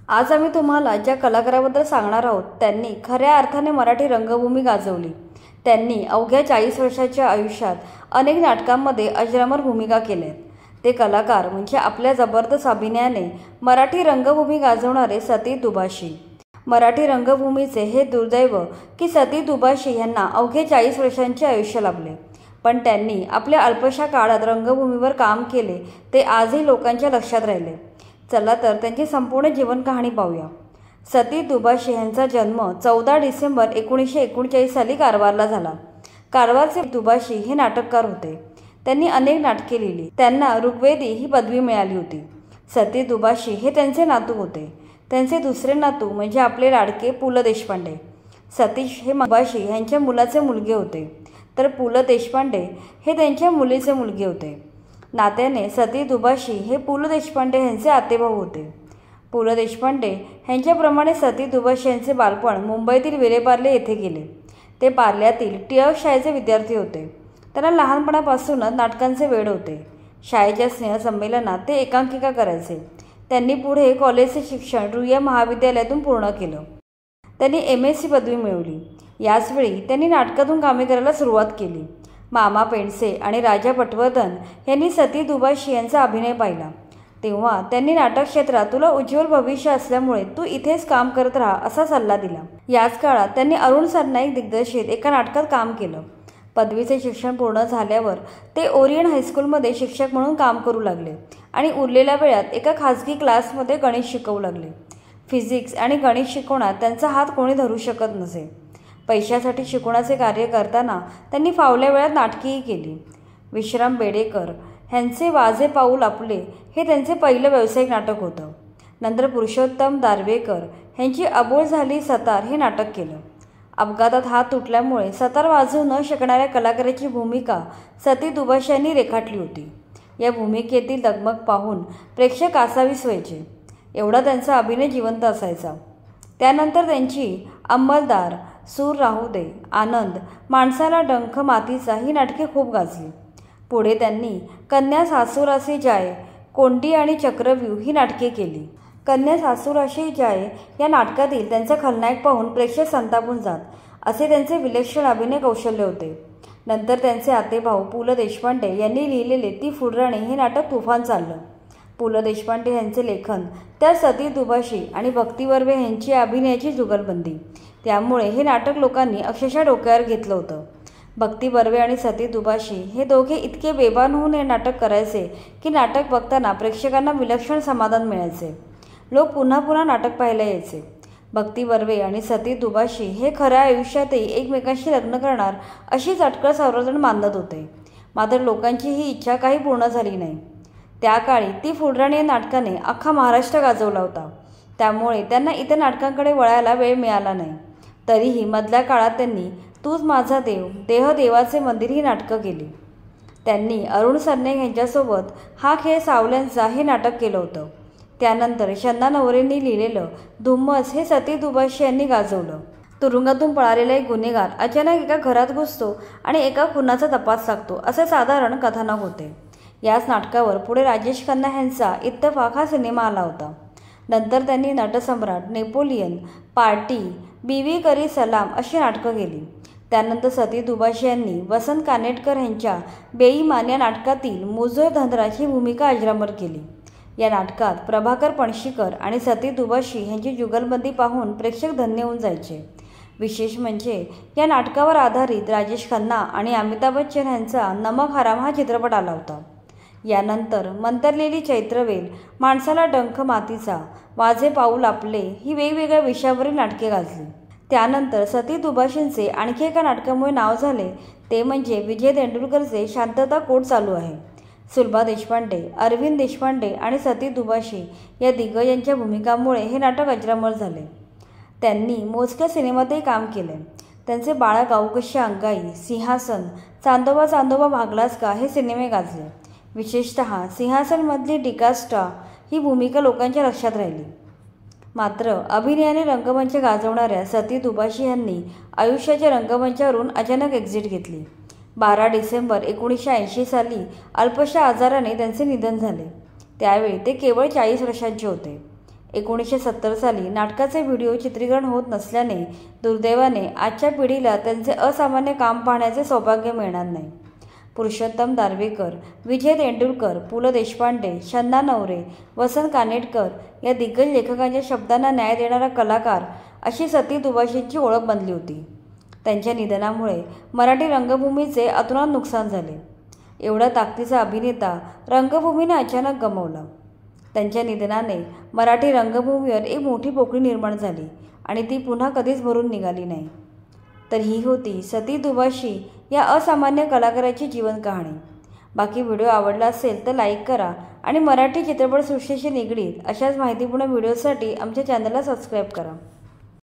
आज आम्ही तुम्हाला ज्या कलाकाराबद्दल सांगणार आहोत त्यांनी खऱ्या अर्थाने मराठी रंगभूमी गाजवली। त्यांनी अवघ्या 40 वर्षाच्या आयुष्यात अनेक नाटकांमध्ये अजरामर भूमिका केल्या। ते कलाकार म्हणजे आपल्या जबरदस्त अभिनयाने मराठी रंगभूमी गाजवणारे सतीश दुभाषी। मराठी रंगभूमीचे हे दुर्दैव की सतीश दुभाषी यांना अवघे 40 वर्षांचे आयुष्य लाभले, पण त्यांनी आपल्या अल्पशा काळात रंगभूमीवर काम केले ते आजही लोकांच्या लक्षात राहिले। चला तर त्यांची संपूर्ण जीवन कहाणी पाहूया। सतीश दुभाषी यांचा जन्म 14 डिसेंबर 1939 साली कारवारला झाला। कारवारचे दुभाषी हे नाटककार होते। त्यांनी अनेक नाटके लिहिली। त्यांना ऋग्वेदी ही पदवी मिळाली होती। सतीश दुभाषी हे त्यांचे नातू होते। त्यांचे दुसरे नातू म्हणजे आपले लाडके पु ल देशपांडे। सतीश हे दुभाषी यांच्या मुलाचे मुलगे होते, तर पु ल देशपांडे हे त्यांच्या मुलीचे मुलगे होते। नात्याने सतीश दुभाषी हे पु ल देशपांडे यांचे आतेभाऊ होते। पु ल देशपांडे यांच्याप्रमाणे सतीश दुभाषी यांचे बालपण मुंबईतील विलेपार्ले येथे गेले। ते पार्ल्यातील टिळक शाळेचे विद्यार्थी होते। त्यांना लहानपणापासूनच नाटकांचे वेड होते। शाळेच्या स्नेहसंमेलनात ते एकांकिका करायचे। त्यांनी पुढे कॉलेजचे शिक्षण रुईया महाविद्यालयातून पूर्ण केलं। त्यांनी MSc पदवी मिळवली। याचवेळी त्यांनी नाटकातून कामे करायला सुरुवात केली। मामा पेंडसे आणि राजा पटवर्धन यांनी सतीश दुभाषी यांचा अभिनय पाहिला, तेव्हा त्यांनी नाटक क्षेत्रात तुला उज्ज्वल भविष्य असल्यामुळे तू इथेच काम करत राहा असा सल्ला दिला। याच काळात त्यांनी अरुण सरनाईक दिग्दर्शित एका नाटकात काम केलं। पदवीचे शिक्षण पूर्ण झाल्यावर ते ओरियन हायस्कूलमध्ये शिक्षक म्हणून काम करू लागले आणि उरलेल्या वेळात एका खाजगी क्लासमध्ये गणित शिकवू लागले। फिजिक्स आणि गणित शिकवण्यात त्यांचा हात कोणी धरू शकत नसे। पैशासाठी शिकवण्याचे कार्य करताना त्यांनी फावल्या वेळात नाटकेही केली। विश्राम बेडेकर यांचे वाजे पाऊल आपले हे त्यांचे पहिलं व्यावसायिक नाटक होतं। नंतर पुरुषोत्तम दारव्हेकर यांची अबोल झाली सतार हे नाटक केलं। अपघातात हात तुटल्यामुळे सतार वाजवू न शकणाऱ्या कलाकाराची भूमिका सतीश दुभाषी यांनी रेखाटली होती। या भूमिकेतील डगमग पाहून प्रेक्षक कासावीस व्हायचे, एवढा त्यांचा अभिनय जिवंत असायचा। त्यानंतर त्यांची अंमलदार, सूर राहू दे, आनंद, माणसाला डंख मातीचा ही नाटके खूप गाजली। पुढे त्यांनी कन्या सासूरासी जाय, कोंडी आणि चक्रव्यूह ही नाटके केली। कन्या सासूरासी जाय या नाटकातील त्यांचा खलनायक पाहून प्रेक्षक संतापून जात, असे त्यांचे विलक्षण अभिनय कौशल्य होते। नंतर त्यांचे आतेभाऊ पु ल देशपांडे यांनी लिहिलेले ती फुलराणी हे नाटक तुफान चाललं। पु ल देशपांडे यांचे लेखन, त्या सतीश दुभाषी आणि भक्ती बर्वे यांची अभिनयाची जुगलबंदी, त्यामुळे हे नाटक लोकांनी अक्षरशः डोक्यावर घेतलं होतं। भक्ती बर्वे आणि सतीश दुभाषी हे दोघे इतके बेभान होऊन हे नाटक करायचे की नाटक बघताना प्रेक्षकांना विलक्षण समाधान मिळायचे। लोक पुन्हा पुन्हा नाटक पाहायला यायचे। भक्ती बर्वे आणि सतीश दुभाषी हे खऱ्या आयुष्यातही एकमेकांशी लग्न करणार अशीच अटकळ सर्वजण मानत होते, मात्र लोकांची ही इच्छा काही पूर्ण झाली नाही। त्या काळी ती फुलराणी या नाटकाने अख्खा महाराष्ट्र गाजवला होता, त्यामुळे त्यांना इतर नाटकांकडे वळायला वेळ मिळाला नाही। तरीही मधल्या काळात त्यांनी तूच माझा देव, देह देवाचे मंदिर ही नाटकं केली। त्यांनी अरुण सरनाईक यांच्यासोबत हा खेळ सावल्यांचा हे नाटक केलं होतं। त्यानंतर शंदा नवरेंनी लिहिलेलं धुम्मस हे सतीश दुभाषी यांनी गाजवलं। तुरुंगातून पळालेला एक गुन्हेगार अचानक एका घरात घुसतो आणि एका खुनाचा तपास लागतो, असे साधारण कथानक होते। याच नाटकावर पुढे राजेश खन्ना यांचा इत्तेफाक हा सिनेमा आला होता। नंतर त्यांनी नटसम्राट, नेपोलियन, पार्टी, बीवी करी सलाम अशी नाटकं केली। त्यानंतर सतीश दुभाषी यांनी वसंत कानेटकर यांच्या बेईमान या नाटकातील मुजोर धनराजची भूमिका अजरामर केली। या नाटकात प्रभाकर पणशीकर आणि सतीश दुभाषी यांची जुगलबंदी पाहून प्रेक्षक धन्य होऊन जायचे। विशेष म्हणजे या नाटकावर आधारित राजेश खन्ना आणि अमिताभ बच्चन यांचा नमक हराम हा चित्रपट आला होता। यानंतर मंतरलेली चैत्रवेल, माणसाला डंख मातीचा, वाजे पाऊल आपले ही वेगवेगळ्या विषयावरील नाटके गाजली। त्यानंतर सतीश दुभाषींचे आणखी एका नाटकामुळे नाव झाले, ते म्हणजे विजय तेंडुलकरचे शांतता कोर्ट चालू आहे। सुलभा देशपांडे, अरविंद देशपांडे आणि सतीश दुभाषी या दिग्गजांच्या भूमिकांमुळे हे नाटक अजरामर झाले। त्यांनी मोजक्या सिनेमातही काम केले। त्यांचे बाळा गाऊ कशी अंगाई, सिंहासन, चांदोबा चांदोबा भागलास का हे सिनेमे गाजले। विशेषतः सिंहासनमधली डिकास्टा ही भूमिका लोकांच्या लक्षात राहिली। मात्र अभिनयाने रंगमंच गाजवणाऱ्या सतीश दुभाषी यांनी आयुष्याच्या रंगमंचावरून अचानक एक्झिट घेतली। 12 डिसेंबर 1980 साली अल्पशा आजाराने त्यांचे निधन झाले। त्यावेळी ते केवळ 40 वर्षांचे होते। 1970 साली नाटकाचे व्हिडिओ चित्रीकरण होत नसल्याने दुर्दैवाने आजच्या पिढीला त्यांचे असामान्य काम पाहण्याचे सौभाग्य मिळणार नाही. पुरुषोत्तम दारव्हेकर, विजय तेंडुलकर, पु ल देशपांडे, शन्ना नवरे, वसंत कानेटकर या दिग्गज लेखकांच्या शब्दांना न्याय देणारा कलाकार अशी सती दुभाषींची ओळख बनली होती. त्यांच्या निधनामुळे मराठी रंगभूमीचे अतोनात नुकसान झाले. एवढा ताकदीचा अभिनेता रंगभूमीने अचानक गमावला. त्यांच्या निधनाने मराठी रंगभूमीवर एक मोठी पोकळी निर्माण झाली आणि ती पुन्हा कधीच भरून निघाली नाही. तर ही होती सती दुभाषी या असामान्य कलाकाराची जीवन कहाणी. बाकी व्हिडिओ आवडला असेल तर लाईक करा आणि मराठी चित्रपटसृष्टीशी निगडीत अशाच माहितीपूर्ण व्हिडिओसाठी आमच्या चॅनलला सबस्क्राईब करा.